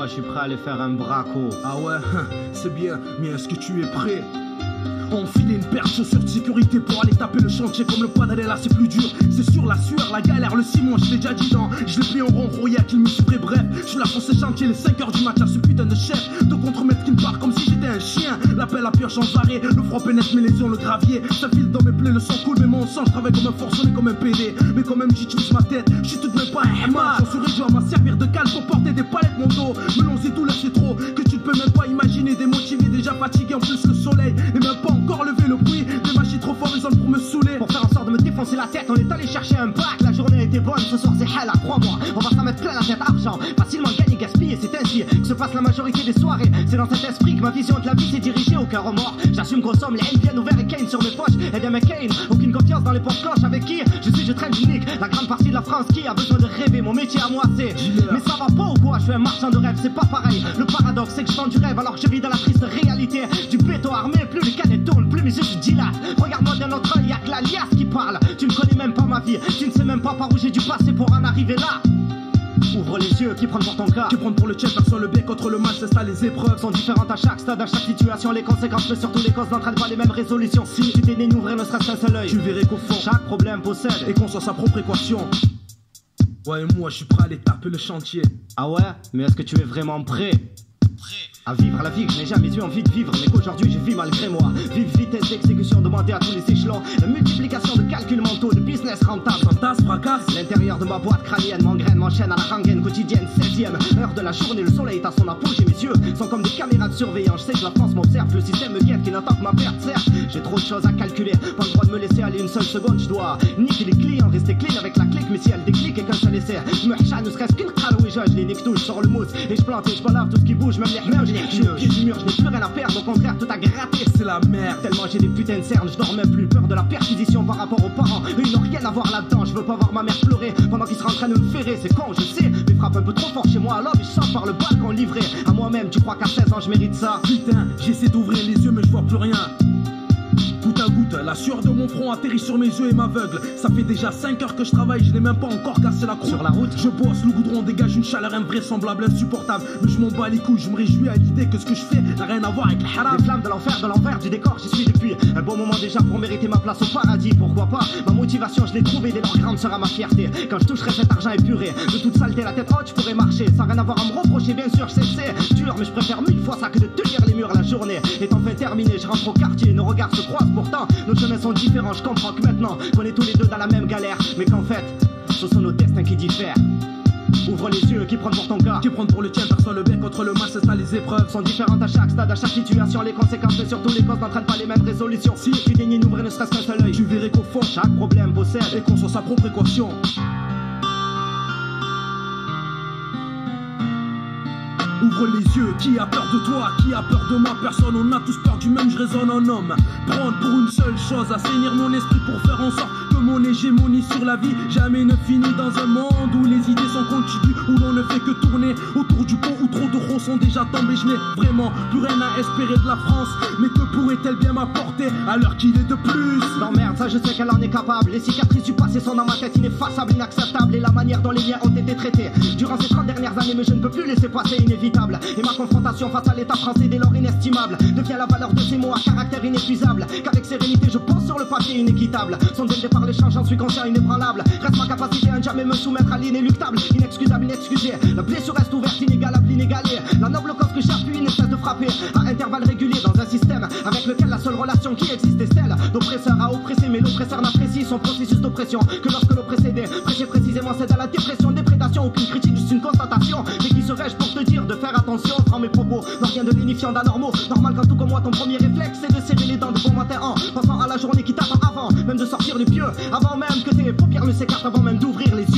je suis prêt à aller faire un braco. Ah ouais, c'est bien, mais est-ce que tu es prêt? Enfiler une paire de chaussures de sécurité pour aller taper le chantier comme le poids d'aller là c'est plus dur. C'est sûr la sueur, la galère, le ciment, je l'ai déjà dit non. Je l'ai pris en rond, rouillé qu'il me suivrait bref. Je suis là pour ces chantiers, les 5h du matin, ce putain de chef de contremaître qui me barre comme si j'étais un chien. L'appel à pioche sans arrêt, le froid pénètre mes lésions, le gravier. Ça file dans mes plaies, le sang coule, mais mon sang, je travaille comme un forcené, comme un PD. Mais quand même j'utilise ma tête, je suis tout de même pas un hamar. J'en suis réduit à m'en servir de cale pour porter des palettes mon dos. Melons et douleurs c'est trop, que tu ne peux même pas imaginer. Démotivé, déjà fatigué, en plus le soleil n'est même pas encore levé, le bruit des machines trop fort, ils ont pour me saouler. Pour faire en sorte de me défoncer la tête, on est allé chercher un bac. La journée était bonne, ce soir c'est hell, crois-moi. On va s'en mettre plein la tête argent, facilement gagner, gaspiller. C'est ainsi que se passe la majorité des soirées. C'est dans cet esprit que ma vision de la vie s'est dirigée, aucun remords. J'assume gros somme, les haines viennent ouverts et Kane sur mes poches. Et bien McCain, aucune confiance dans les portes cloches. Avec qui je traîne unique. La grande partie de la France qui a besoin de rêver. Mon métier à moi c'est mais ça va pas ou quoi? Je suis un marchand de rêve, c'est pas pareil. Le paradoxe c'est que je vends du rêve alors que je vis dans la triste réalité. Du béton armé, plus les canettes tournent, plus mes yeux se dilatent. Regarde-moi d'un autre œil, y'a que la liasse qui parle. Tu ne connais même pas ma vie, tu ne sais même pas par où j'ai dû passer pour en arriver là. Ouvre les yeux, qui prennent pour ton cas? Qui prennent pour le tchèque, perçoit le bien contre le mal, c'est ça les épreuves. Sont différentes à chaque stade, à chaque situation. Les conséquences, mais surtout les causes n'entraînent pas les mêmes résolutions. Si tu t'es d'ouvrir ne serait-ce qu'un seul œil, tu verrais qu'au fond, chaque problème possède et conçoit sa propre équation. Ouais, moi je suis prêt à aller taper le chantier. Ah ouais? Mais est-ce que tu es vraiment prêt à vivre la vie que je n'ai jamais eu envie de vivre, mais qu'aujourd'hui je vis malgré moi? Vive vitesse d'exécution demandée à tous les échelons. La multiplication de calculs mentaux, de business rentable. Fantasme, fracasse. L'intérieur de ma boîte crânienne m'engraine, m'enchaîne à la rengaine quotidienne. 16e heure de la journée, le soleil est à son apogée. Mes yeux sont comme des caméras de surveillance. Je sais que la France m'observe, le système me guette qui n'attend que ma perte. Certes, j'ai trop de choses à calculer, pas le droit de me laisser aller une seule seconde. Je dois niquer les clients, rester clean avec la clique. Mais si elle déclique et qu'un seul essai, je me rcha, ne serait-ce qu'une crâne et je les nique tous, je sors le mousse et je plante et je balave tout ce qui bouge, même les rien. Je suis au pied du mur, je n'ai plus rien à perdre, au contraire tout à gratter. C'est la merde. Tellement j'ai des putains de cernes, je dors même plus. Peur de la perquisition par rapport aux parents. Eux ils n'ont rien à voir là-dedans. Je veux pas voir ma mère pleurer pendant qu'ils seraient en train de me ferrer. C'est con, je sais, mais frappe un peu trop fort chez moi. Alors je sors par le balcon livré à moi-même. Tu crois qu'à 16 ans je mérite ça? Putain, j'essaie d'ouvrir les yeux mais je vois plus rien. Goutte à goutte, la sueur de mon front atterrit sur mes yeux et m'aveugle. Ça fait déjà 5 heures que je travaille, je n'ai même pas encore cassé la croûte. Sur la route, je bosse, le goudron dégage une chaleur invraisemblable, insupportable. Mais je m'en bats les couilles, je me réjouis à l'idée que ce que je fais n'a rien à voir avec le haram. Les flammes de l'enfer, de l'envers du décor, j'y suis depuis un bon moment déjà pour mériter ma place au paradis. Pourquoi pas? Ma motivation je l'ai trouvée, dès lors grande sera ma fierté. Quand je toucherai cet argent épuré, de toute saleté la tête haute je pourrais marcher. Sans rien avoir à me reprocher, bien sûr, je sais c'est dur. Mais je préfère 1000 fois ça que de tenir les murs la journée. Est enfin terminée, je rentre au quartier, nos regards se croisent pourtant. Nos chemins sont différents, je comprends que maintenant qu'on est tous les deux dans la même galère. Mais qu'en fait, ce sont nos destins qui diffèrent. Ouvre les yeux, qui prennent pour ton cas? Qui prennent pour le tien, perçoit le bien contre le mal, c'est ça les épreuves. Sont différentes à chaque stade, à chaque situation. Les conséquences, mais surtout les causes n'entraînent pas les mêmes résolutions. Si tu daignes d'ouvrir ne serait-ce qu'un seul œil, tu verrais qu'au fond, chaque problème possède et conçoit sa propre équation. Ouvre les yeux, qui a peur de toi, qui a peur de moi? Personne, on a tous peur du même, je raisonne en homme. Prendre pour une seule chose, assainir mon esprit pour faire en sorte que mon hégémonie sur la vie jamais ne finit dans un monde où les idées sont continues, où l'on ne fait que tourner autour du pot, où trop de ronds sont déjà tombés. Je n'ai vraiment plus rien à espérer de la France, mais que pourrait-elle bien m'apporter à l'heure qu'il est de plus? Non merde, ça je sais qu'elle en est capable. Les cicatrices du passé sont dans ma tête ineffaçables, inacceptables. Et la manière dont les liens ont été traités durant ces 30 dernières années, mais je ne peux plus laisser passer inévitable. Et ma confrontation face à l'état français dès lors inestimable devient la valeur de ces mots à caractère inépuisable. Qu'avec sérénité je pense sur le papier inéquitable. Sont dès le départ l'échange, j'en suis conscient, inébranlable. Reste ma capacité à ne jamais me soumettre à l'inéluctable. Inexcusable, inexcusé, la blessure reste ouverte, inégalable, inégalée. La noble cause que j'appuie ne cesse de frapper à intervalles réguliers dans un système avec lequel la seule relation qui existe est celle d'oppresseur à oppressé. Mais l'oppresseur n'apprécie son processus d'oppression que lorsque l'oppressé prêché précisément c'est à la dépression, déprédation. Aucune critique, juste une constatation. Mais qui serais-je pour te dire de faire attention quand mes propos n'ont rien de lénifiant d'anormaux? Normal quand tout comme moi ton premier réflexe c'est de serrer les dents de bon matin en pensant à la journée qui t'attend avant même de sortir du pieu, avant même que tes paupières ne s'écartent, avant même d'ouvrir les yeux.